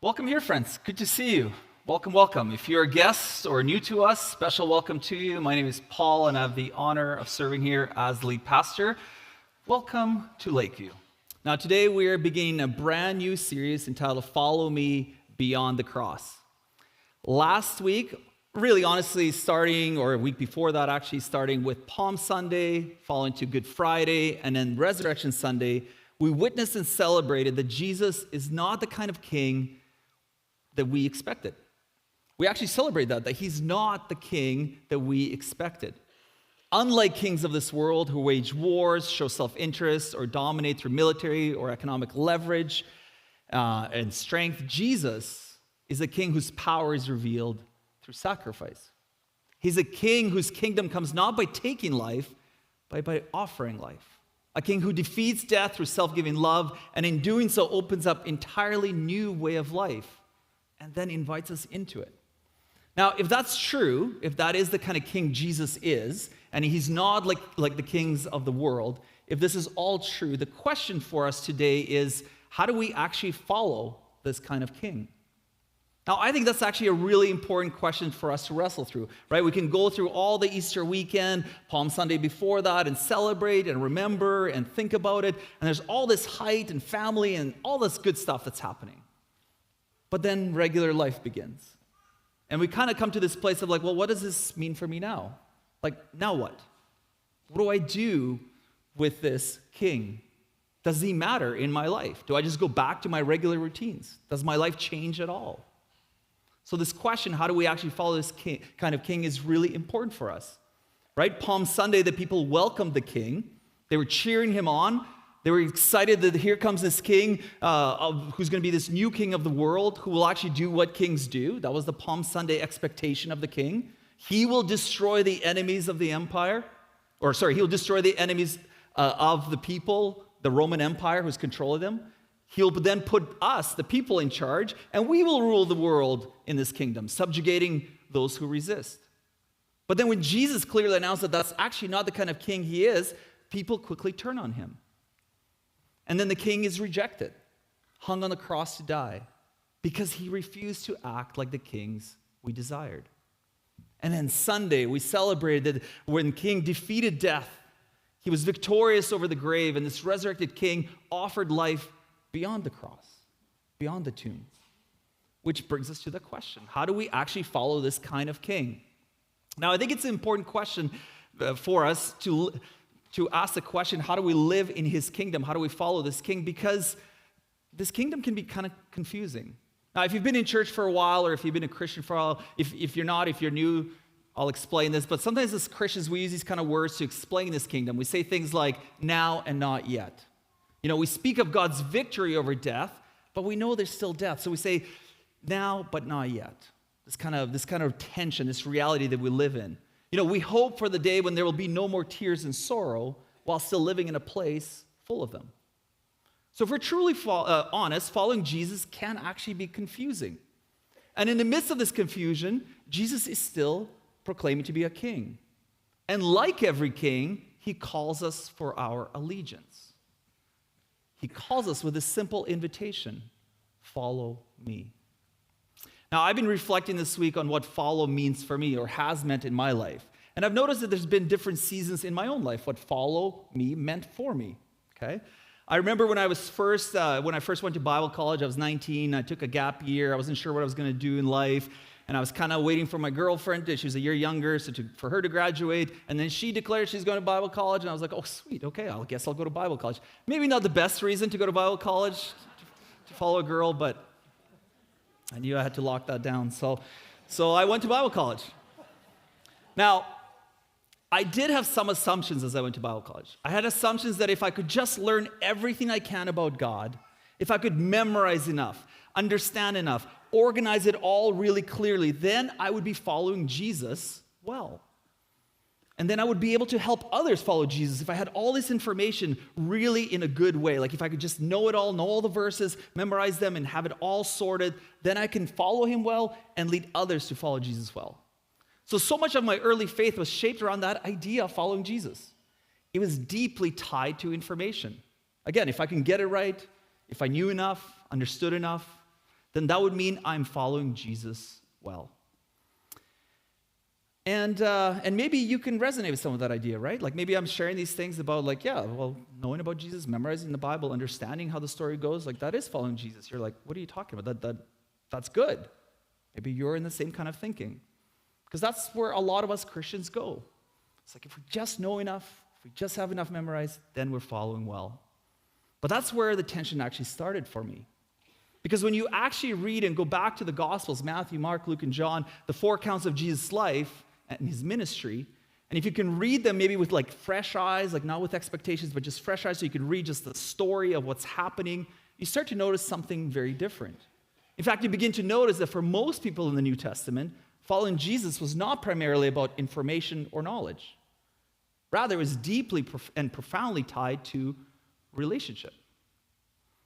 Welcome here, friends. Good to see you. Welcome, welcome. If you're a guest or new to us, special welcome to you. My name is Paul, and I have the honor of serving here as lead pastor. Welcome to Lakeview. Now, today we are beginning a brand new series entitled Follow Me Beyond the Cross. Last week, really honestly, starting, or a week before that, actually, starting with Palm Sunday, following to Good Friday, and then Resurrection Sunday, we witnessed and celebrated that Jesus is not the kind of king that we expected. We actually celebrate that he's not the king that we expected. Unlike kings of this world who wage wars, show self-interest, or dominate through military or economic leverage and strength, Jesus is a king whose power is revealed through sacrifice. He's a king whose kingdom comes not by taking life, but by offering life. A king who defeats death through self-giving love, and in doing so opens up entirely new way of life, and then invites us into it. Now, if that's true, if that is the kind of king Jesus is, and he's not like the kings of the world, if this is all true, the question for us today is, how do we actually follow this kind of king? Now, I think that's actually a really important question for us to wrestle through, right? We can go through all the Easter weekend, Palm Sunday before that, and celebrate and remember and think about it, and there's all this height and family and all this good stuff that's happening. But then regular life begins. And we kind of come to this place of like, well, what does this mean for me now? Like, now what? What do I do with this king? Does he matter in my life? Do I just go back to my regular routines? Does my life change at all? So this question, how do we actually follow this kind of king, is really important for us, right? Palm Sunday, the people welcomed the king. They were cheering him on. They were excited that here comes this king who's going to be this new king of the world, who will actually do what kings do. That was the Palm Sunday expectation of the king. He will destroy the enemies of the empire. He'll destroy the enemies of the people, the Roman Empire who's controlling them. He'll then put us, the people, in charge, and we will rule the world in this kingdom, subjugating those who resist. But then when Jesus clearly announced that that's actually not the kind of king he is, people quickly turn on him. And then the king is rejected, hung on the cross to die, because he refused to act like the kings we desired. And then Sunday, we celebrated when the king defeated death. He was victorious over the grave, and this resurrected king offered life beyond the cross, beyond the tomb. Which brings us to the question, how do we actually follow this kind of king? Now, I think it's an important question for us to ask the question, how do we live in his kingdom? How do we follow this king? Because this kingdom can be kind of confusing. Now, if you've been in church for a while, or if you've been a Christian for a while, if you're not, if you're new, I'll explain this. But sometimes as Christians, we use these kind of words to explain this kingdom. We say things like now and not yet. You know, we speak of God's victory over death, but we know there's still death. So we say now, but not yet. This kind of tension, this reality that we live in. You know, we hope for the day when there will be no more tears and sorrow while still living in a place full of them. So if we're truly honest, following Jesus can actually be confusing. And in the midst of this confusion, Jesus is still proclaiming to be a king. And like every king, he calls us for our allegiance. He calls us with a simple invitation, follow me. Now, I've been reflecting this week on what follow means for me, or has meant in my life. And I've noticed that there's been different seasons in my own life, what follow me meant for me, okay? I remember when I first went to Bible college, I was 19, I took a gap year, I wasn't sure what I was going to do in life, and I was kind of waiting for my girlfriend, she was a year younger, so for her to graduate, and then she declared she's going to Bible college, and I was like, oh, sweet, okay, I guess I'll go to Bible college. Maybe not the best reason to go to Bible college, to follow a girl, but I knew I had to lock that down, so I went to Bible college. Now, I did have some assumptions as I went to Bible college. I had assumptions that if I could just learn everything I can about God, if I could memorize enough, understand enough, organize it all really clearly, then I would be following Jesus well. And then I would be able to help others follow Jesus if I had all this information really in a good way. Like if I could just know it all, know all the verses, memorize them, and have it all sorted, then I can follow him well and lead others to follow Jesus well. So much of my early faith was shaped around that idea of following Jesus. It was deeply tied to information. Again, if I can get it right, if I knew enough, understood enough, then that would mean I'm following Jesus well. And maybe you can resonate with some of that idea, right? Like maybe I'm sharing these things about knowing about Jesus, memorizing the Bible, understanding how the story goes, like that is following Jesus. You're like, what are you talking about? That's good. Maybe you're in the same kind of thinking. Because that's where a lot of us Christians go. It's like if we just know enough, if we just have enough memorized, then we're following well. But that's where the tension actually started for me. Because when you actually read and go back to the Gospels, Matthew, Mark, Luke, and John, the 4 accounts of Jesus' life and his ministry, and if you can read them maybe with like fresh eyes, like not with expectations, but just fresh eyes so you can read just the story of what's happening, you start to notice something very different. In fact, you begin to notice that for most people in the New Testament, following Jesus was not primarily about information or knowledge. Rather, it was deeply and profoundly tied to relationship.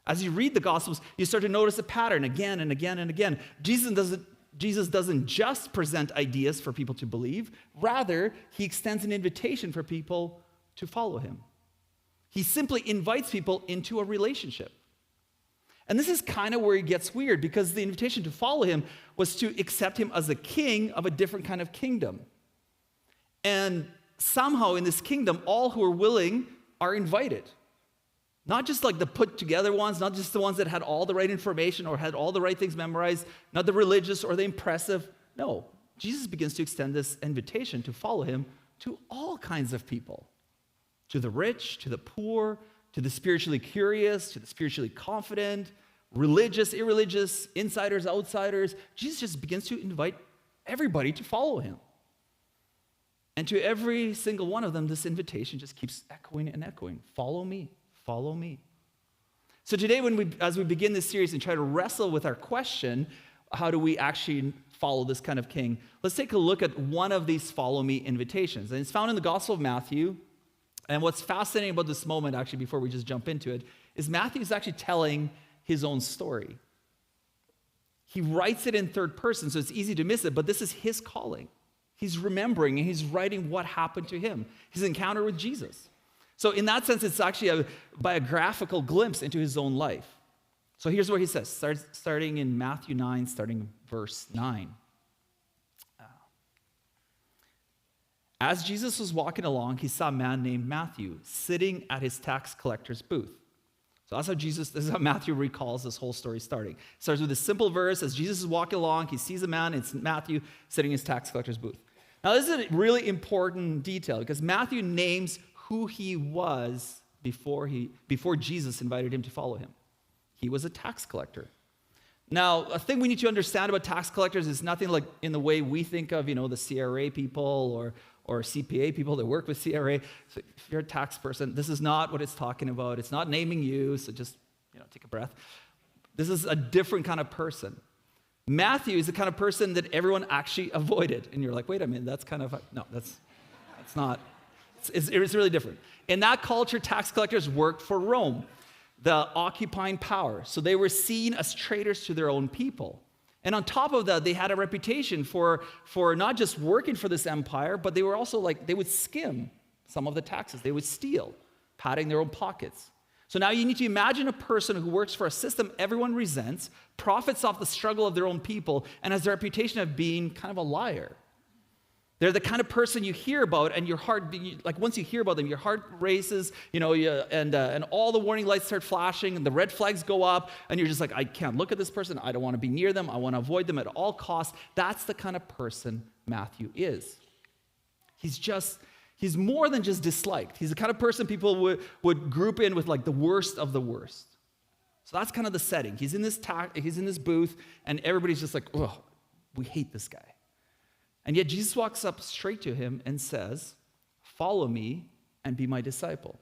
As you read the Gospels, you start to notice a pattern again and again and again. Jesus doesn't just present ideas for people to believe. Rather, he extends an invitation for people to follow him. He simply invites people into a relationship. And this is kind of where it gets weird, because the invitation to follow him was to accept him as a king of a different kind of kingdom. And somehow in this kingdom, all who are willing are invited. Not just like the put together ones, not just the ones that had all the right information or had all the right things memorized, not the religious or the impressive. No, Jesus begins to extend this invitation to follow him to all kinds of people. To the rich, to the poor, to the spiritually curious, to the spiritually confident, religious, irreligious, insiders, outsiders. Jesus just begins to invite everybody to follow him. And to every single one of them, this invitation just keeps echoing and echoing. Follow me. Follow me. So today, as we begin this series and try to wrestle with our question, how do we actually follow this kind of king? Let's take a look at one of these follow me invitations. And it's found in the Gospel of Matthew. And what's fascinating about this moment, actually, before we just jump into it, is Matthew is actually telling his own story. He writes it in third person, so it's easy to miss it, but this is his calling. He's remembering and he's writing what happened to him, his encounter with Jesus. So in that sense, it's actually a biographical glimpse into his own life. So here's what he says, starting in Matthew 9, starting verse 9. As Jesus was walking along, he saw a man named Matthew sitting at his tax collector's booth. So this is how Matthew recalls this whole story starting. It starts with a simple verse. As Jesus is walking along, he sees a man, it's Matthew, sitting in his tax collector's booth. Now, this is a really important detail because Matthew names who he was before Jesus invited him to follow him. He was a tax collector. Now, a thing we need to understand about tax collectors is nothing like in the way we think of, the CRA people or CPA people that work with CRA. So if you're a tax person, this is not what it's talking about. It's not naming you, so just, take a breath. This is a different kind of person. Matthew is the kind of person that everyone actually avoided. And you're like, wait a minute, that's not. It's really different. In that culture, tax collectors worked for Rome, the occupying power. So they were seen as traitors to their own people. And on top of that, they had a reputation for not just working for this empire, but they were also they would skim some of the taxes. They would steal, padding their own pockets. So now you need to imagine a person who works for a system everyone resents, profits off the struggle of their own people, and has the reputation of being kind of a liar. They're the kind of person you hear about, and your heart, once you hear about them, your heart races, and all the warning lights start flashing, and the red flags go up, and you're just like, I can't look at this person. I don't want to be near them. I want to avoid them at all costs. That's the kind of person Matthew is. He's more than just disliked. He's the kind of person people would group in with the worst of the worst. So that's kind of the setting. He's in this booth, and everybody's just like, oh, we hate this guy. And yet Jesus walks up straight to him and says, follow me and be my disciple.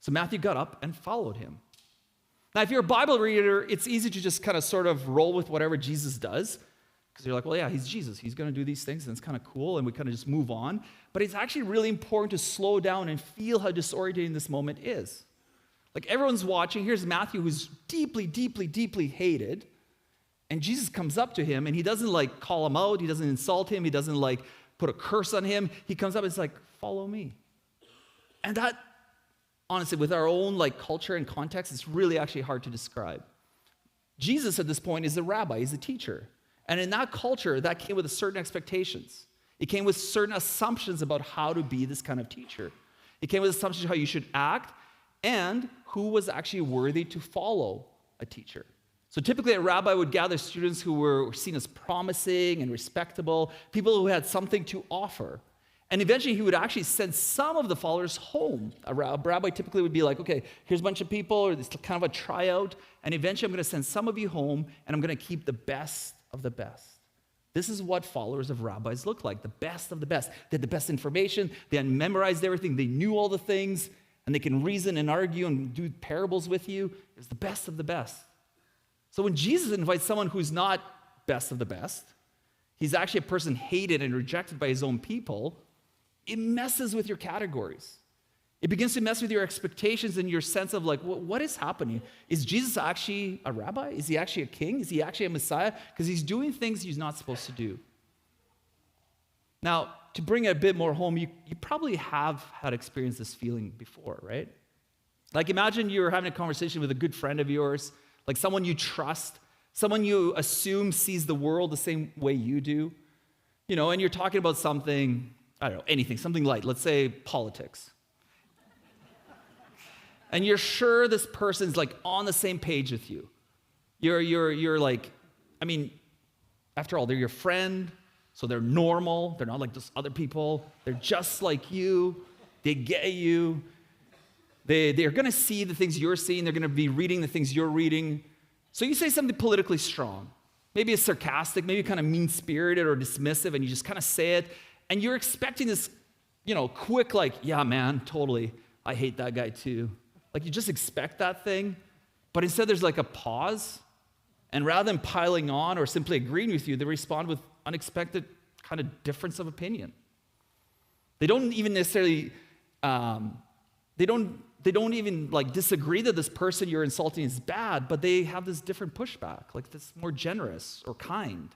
So Matthew got up and followed him. Now, if you're a Bible reader, it's easy to just kind of sort of roll with whatever Jesus does, because you're like, well, yeah, he's Jesus. He's going to do these things, and it's kind of cool, and we kind of just move on. But it's actually really important to slow down and feel how disorientating this moment is. Everyone's watching. Here's Matthew, who's deeply, deeply, deeply hated. And Jesus comes up to him, and he doesn't call him out. He doesn't insult him. He doesn't put a curse on him. He comes up and is like, follow me. And that, honestly, with our own culture and context, it's really actually hard to describe. Jesus at this point is a rabbi, he's a teacher. And in that culture, that came with certain expectations. It came with certain assumptions about how to be this kind of teacher. It came with assumptions how you should act and who was actually worthy to follow a teacher. So typically a rabbi would gather students who were seen as promising and respectable, people who had something to offer. And eventually he would actually send some of the followers home. A rabbi typically would be like, okay, here's a bunch of people, or it's kind of a tryout, and eventually I'm going to send some of you home, and I'm going to keep the best of the best. This is what followers of rabbis look like, the best of the best. They had the best information, they had memorized everything, they knew all the things, and they can reason and argue and do parables with you. It's the best of the best. So when Jesus invites someone who's not best of the best, he's actually a person hated and rejected by his own people, it messes with your categories. It begins to mess with your expectations and your sense of like, what is happening? Is Jesus actually a rabbi? Is he actually a king? Is he actually a Messiah? Because he's doing things he's not supposed to do. Now, to bring it a bit more home, you probably have had experienced this feeling before, right? Like imagine you're having a conversation with a good friend of yours, like someone you trust, someone you assume sees the world the same way you do, and you're talking about something, I don't know, anything, something light, let's say politics. And you're sure this person's like on the same page with you. You're like, after all, they're your friend, so they're normal. They're not like just other people. They're just like you. They get you. They're going to see the things you're seeing. They're going to be reading the things you're reading. So you say something politically strong. Maybe it's sarcastic, maybe kind of mean-spirited or dismissive, and you just kind of say it. And you're expecting this, quick like, yeah, man, totally. I hate that guy too. Like you just expect that thing, but instead there's like a pause, and rather than piling on or simply agreeing with you, they respond with unexpected kind of difference of opinion. They don't even necessarily, they don't even like disagree that this person you're insulting is bad, but they have this different pushback, like this more generous or kind.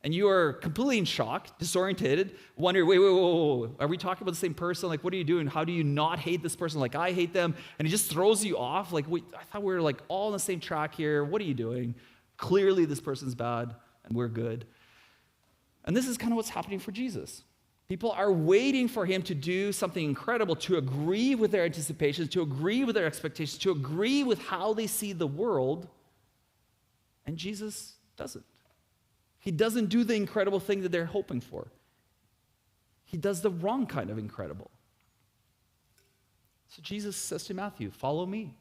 And you are completely in shock, disorientated, wondering, wait, are we talking about the same person? Like, what are you doing? How do you not hate this person like I hate them? And it just throws you off. Like, wait, I thought we were like all on the same track here. What are you doing? Clearly this person's bad and we're good. And this is kind of what's happening for Jesus. People are waiting for him to do something incredible, to agree with their anticipations, to agree with their expectations, to agree with how they see the world. And Jesus doesn't. He doesn't do the incredible thing that they're hoping for. He does the wrong kind of incredible. So Jesus says to Matthew, follow me.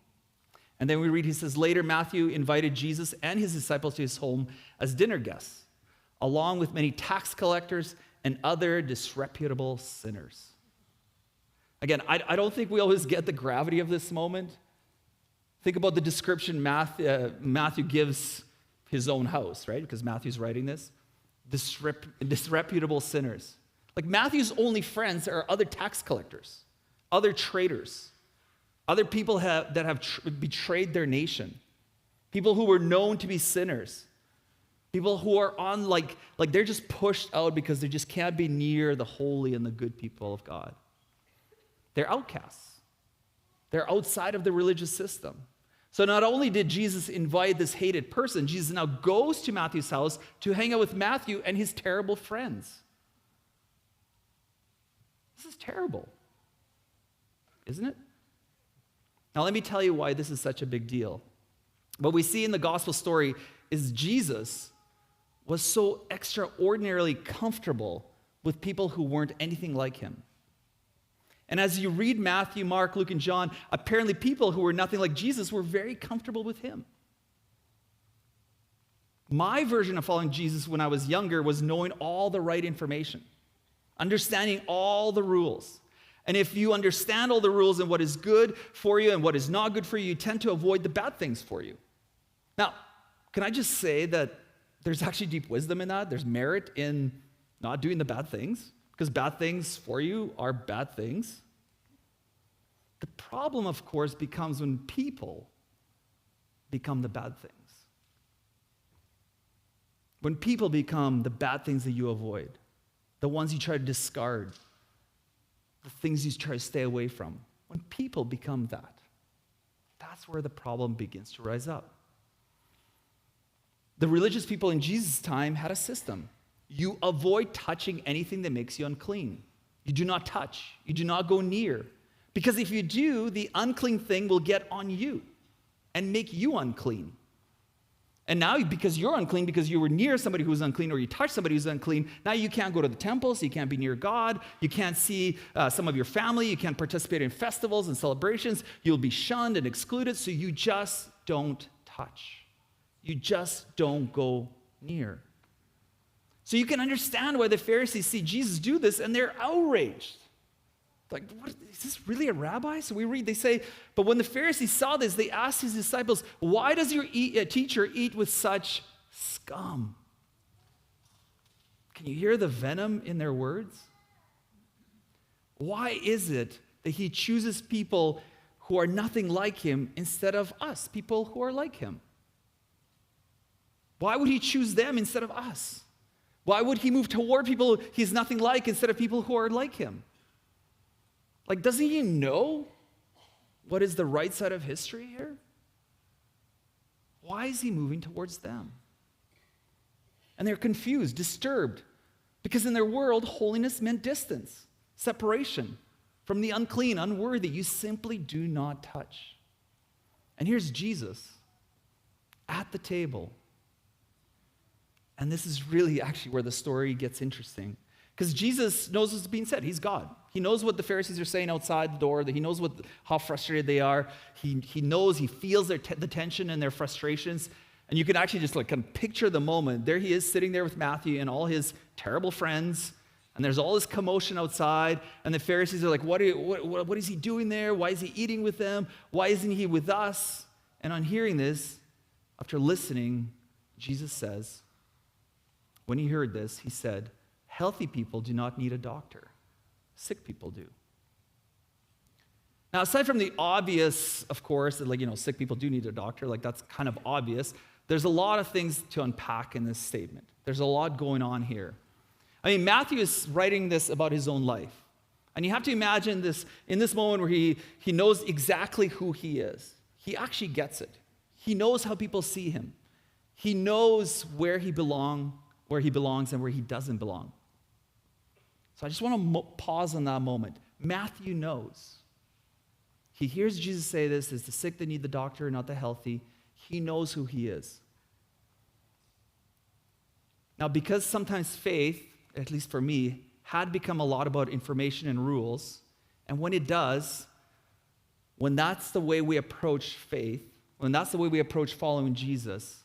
And then we read, he says, later Matthew invited Jesus and his disciples to his home as dinner guests, along with many tax collectors and other disreputable sinners. Again, I don't think we always get the gravity of this moment. Think about the description Matthew gives his own house, right? Because Matthew's writing this. Disreputable sinners. Like Matthew's only friends are other tax collectors, other traitors, other people that have betrayed their nation, people who were known to be sinners, people who are on like they're just pushed out because they just can't be near the holy and the good people of God. They're outcasts. They're outside of the religious system. So not only did Jesus invite this hated person, Jesus now goes to Matthew's house to hang out with Matthew and his terrible friends. This is terrible, isn't it? Now let me tell you why this is such a big deal. What we see in the gospel story is Jesus was so extraordinarily comfortable with people who weren't anything like him. And as you read Matthew, Mark, Luke, and John, apparently people who were nothing like Jesus were very comfortable with him. My version of following Jesus when I was younger was knowing all the right information, understanding all the rules. And if you understand all the rules and what is good for you and what is not good for you, you tend to avoid the bad things for you. Now, can I just say that there's actually deep wisdom in that? There's merit in not doing the bad things, because bad things for you are bad things. The problem, of course, becomes when people become the bad things. When people become the bad things that you avoid, the ones you try to discard, the things you try to stay away from. When people become that, that's where the problem begins to rise up. The religious people in Jesus' time had a system. You avoid touching anything that makes you unclean. You do not touch. You do not go near. Because if you do, the unclean thing will get on you and make you unclean. And now, because you're unclean, because you were near somebody who's unclean or you touched somebody who's unclean, now you can't go to the temple, so you can't be near God. You can't see some of your family. You can't participate in festivals and celebrations. You'll be shunned and excluded, so you just don't touch. You just don't go near. So you can understand why the Pharisees see Jesus do this, and they're outraged. Like, what, is this really a rabbi? So we read, they say, but when the Pharisees saw this, they asked his disciples, why does your teacher eat with such scum? Can you hear the venom in their words? Why is it that he chooses people who are nothing like him instead of us, people who are like him? Why would he choose them instead of us? Why would he move toward people he's nothing like instead of people who are like him? Like, doesn't he know what is the right side of history here? Why is he moving towards them? And they're confused, disturbed, because in their world, holiness meant distance, separation from the unclean, unworthy. You simply do not touch. And here's Jesus at the table. And this is really actually where the story gets interesting. Because Jesus knows what's being said. He's God. He knows what the Pharisees are saying outside the door. He knows how frustrated they are. He knows, he feels the tension and their frustrations. And you can actually just kind of picture the moment. There he is sitting there with Matthew and all his terrible friends. And there's all this commotion outside. And the Pharisees are like, what is he doing there? Why is he eating with them? Why isn't he with us? And on hearing this, after listening, Jesus says, when he heard this, he said, healthy people do not need a doctor. Sick people do. Now, aside from the obvious, of course, that sick people do need a doctor, that's kind of obvious, there's a lot of things to unpack in this statement. There's a lot going on here. I mean, Matthew is writing this about his own life. And you have to imagine this in this moment where he knows exactly who he is. He actually gets it. He knows how people see him. He knows where he belongs and where he doesn't belong. So I just want to pause on that moment. Matthew knows. He hears Jesus say this, it's the sick that need the doctor, not the healthy. He knows who he is. Now, because sometimes faith, at least for me, had become a lot about information and rules, and when it does, when that's the way we approach faith, when that's the way we approach following Jesus,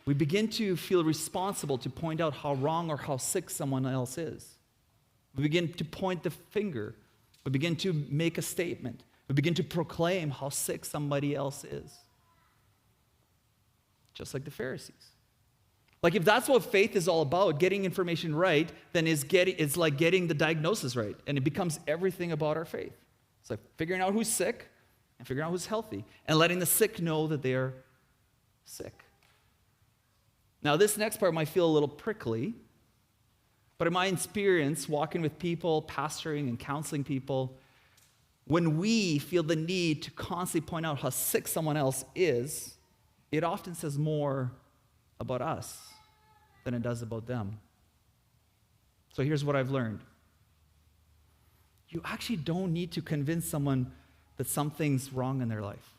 we begin to feel responsible to point out how wrong or how sick someone else is. We begin to point the finger. We begin to make a statement. We begin to proclaim how sick somebody else is. Just like the Pharisees. Like, if that's what faith is all about, getting information right, then it's like getting the diagnosis right. And it becomes everything about our faith. It's like figuring out who's sick and figuring out who's healthy and letting the sick know that they are sick. Now, this next part might feel a little prickly, but in my experience, walking with people, pastoring and counseling people, when we feel the need to constantly point out how sick someone else is, it often says more about us than it does about them. So here's what I've learned. You actually don't need to convince someone that something's wrong in their life,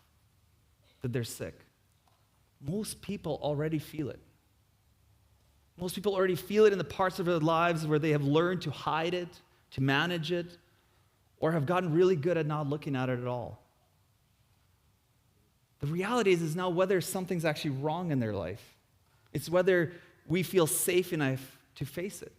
that they're sick. Most people already feel it. Most people already feel it in the parts of their lives where they have learned to hide it, to manage it, or have gotten really good at not looking at it at all. The reality is now whether something's actually wrong in their life. It's whether we feel safe enough to face it.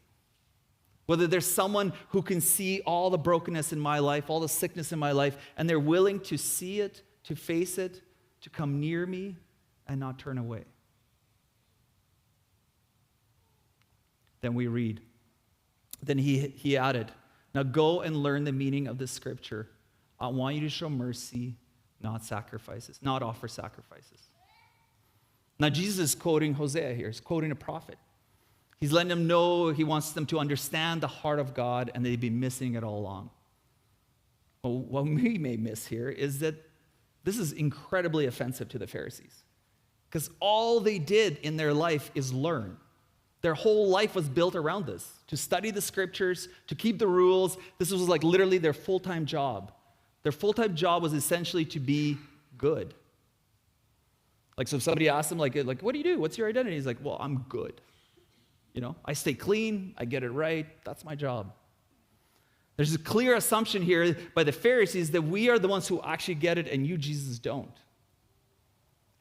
Whether there's someone who can see all the brokenness in my life, all the sickness in my life, and they're willing to see it, to face it, to come near me, and not turn away. Then we read, then he added, now go and learn the meaning of the scripture. I want you to show mercy, not offer sacrifices. Now Jesus is quoting Hosea here. He's quoting a prophet. He's letting them know he wants them to understand the heart of God, and they've been missing it all along. Well, what we may miss here is that this is incredibly offensive to the Pharisees. Because all they did in their life is learn. Their whole life was built around this, to study the scriptures, to keep the rules. This was like literally their full-time job. Their full-time job was essentially to be good. Like, so if somebody asked him, like, what do you do? What's your identity? He's like, well, I'm good. I stay clean, I get it right, that's my job. There's a clear assumption here by the Pharisees that we are the ones who actually get it and you, Jesus, don't.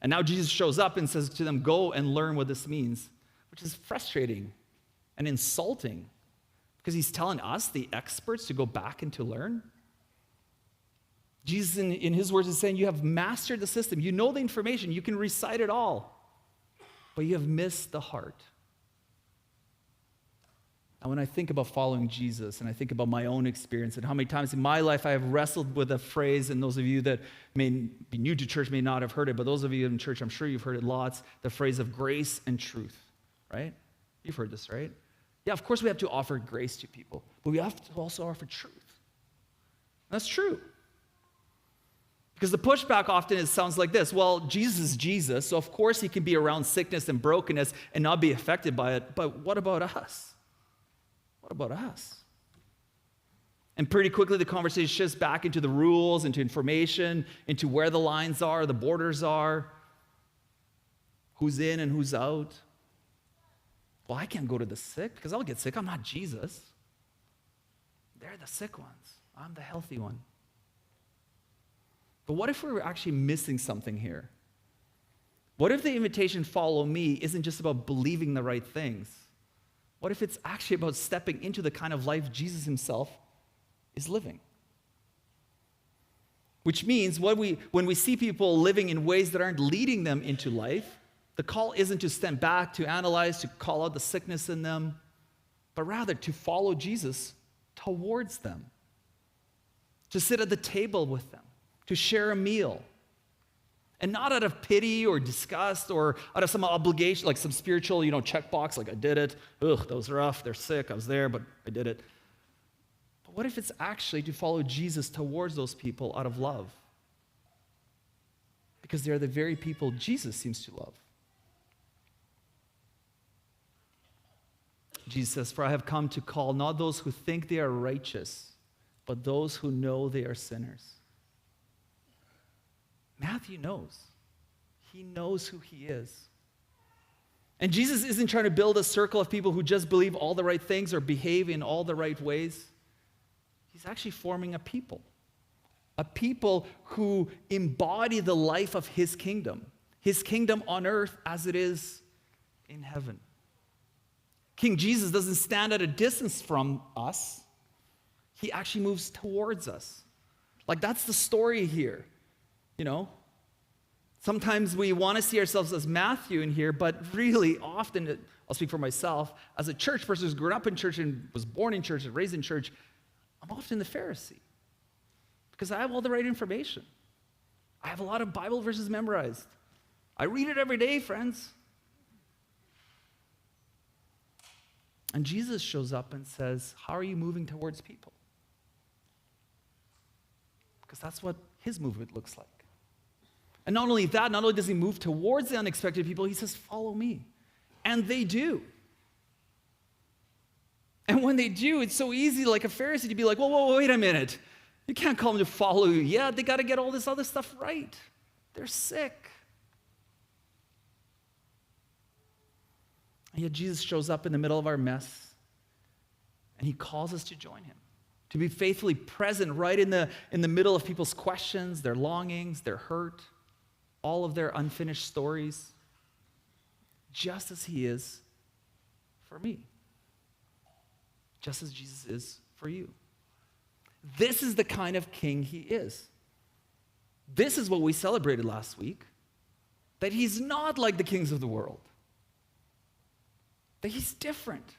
And now Jesus shows up and says to them, go and learn what this means, which is frustrating and insulting because he's telling us, the experts, to go back and to learn. Jesus, in his words, is saying, you have mastered the system. You know the information. You can recite it all. But you have missed the heart. And when I think about following Jesus, and I think about my own experience and how many times in my life I have wrestled with a phrase, and those of you that may be new to church may not have heard it, but those of you in church, I'm sure you've heard it lots, the phrase of grace and truth, right? You've heard this, right? Yeah, of course we have to offer grace to people, but we have to also offer truth. That's true. Because the pushback often sounds like this. Well, Jesus is Jesus, so of course he can be around sickness and brokenness and not be affected by it, but what about us? What about us? And pretty quickly the conversation shifts back into the rules, into information, into where the lines are, the borders are, who's in and who's out. Well, I can't go to the sick because I'll get sick. I'm not Jesus. They're the sick ones. I'm the healthy one. But what if we were actually missing something here? What if the invitation, follow me, isn't just about believing the right things? What if it's actually about stepping into the kind of life Jesus himself is living? Which means when we see people living in ways that aren't leading them into life, the call isn't to stand back, to analyze, to call out the sickness in them, but rather to follow Jesus towards them, to sit at the table with them, to share a meal. And not out of pity or disgust or out of some obligation, like some spiritual, checkbox, like I did it. Ugh, that was rough. They're sick. I was there, but I did it. But what if it's actually to follow Jesus towards those people out of love? Because they're the very people Jesus seems to love. Jesus says, for I have come to call not those who think they are righteous, but those who know they are sinners. Matthew knows. He knows who he is. And Jesus isn't trying to build a circle of people who just believe all the right things or behave in all the right ways. He's actually forming a people who embody the life of his kingdom on earth as it is in heaven. King Jesus doesn't stand at a distance from us. He actually moves towards us. Like, that's the story here. Sometimes we want to see ourselves as Matthew in here, but really often, I'll speak for myself, as a church person who's grown up in church and was born in church and raised in church, I'm often the Pharisee because I have all the right information. I have a lot of Bible verses memorized. I read it every day, friends. And Jesus shows up and says, how are you moving towards people? Because that's what his movement looks like. And not only that, not only does he move towards the unexpected people, he says, follow me. And they do. And when they do, it's so easy, like a Pharisee, to be like, whoa, wait a minute. You can't call them to follow you. Yeah, they got to get all this other stuff right. They're sick. And yet Jesus shows up in the middle of our mess, and he calls us to join him, to be faithfully present right in the middle of people's questions, their longings, their hurt, all of their unfinished stories, just as he is for me, just as Jesus is for you. This is the kind of king he is. This is what we celebrated last week, that he's not like the kings of the world, that he's different,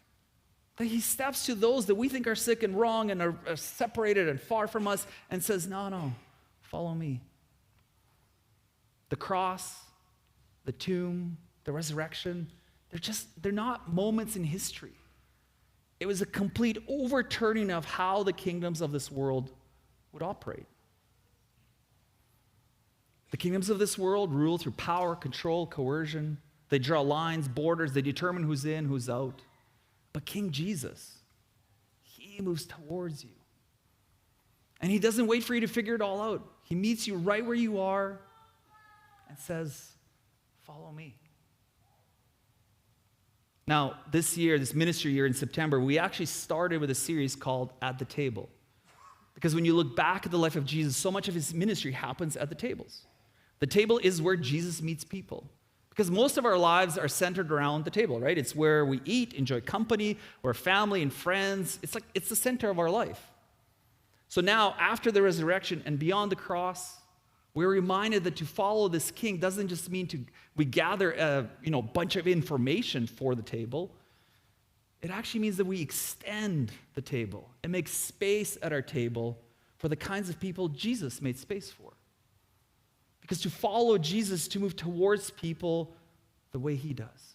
that he steps to those that we think are sick and wrong and are separated and far from us and says, no, follow me. The cross, the tomb, the resurrection, they're not moments in history. It was a complete overturning of how the kingdoms of this world would operate. The kingdoms of this world rule through power, control, coercion. They draw lines, borders, they determine who's in, who's out. But King Jesus, he moves towards you. And he doesn't wait for you to figure it all out. He meets you right where you are and says, follow me. Now, this year, this ministry year in September, we actually started with a series called At the Table. Because when you look back at the life of Jesus, so much of his ministry happens at the tables. The table is where Jesus meets people. Because most of our lives are centered around the table, right? It's where we eat, enjoy company, where family and friends, it's the center of our life. So now, after the resurrection and beyond the cross, we're reminded that to follow this king doesn't just mean we gather a bunch of information for the table. It actually means that we extend the table and make space at our table for the kinds of people Jesus made space for. Because to follow Jesus, to move towards people the way he does.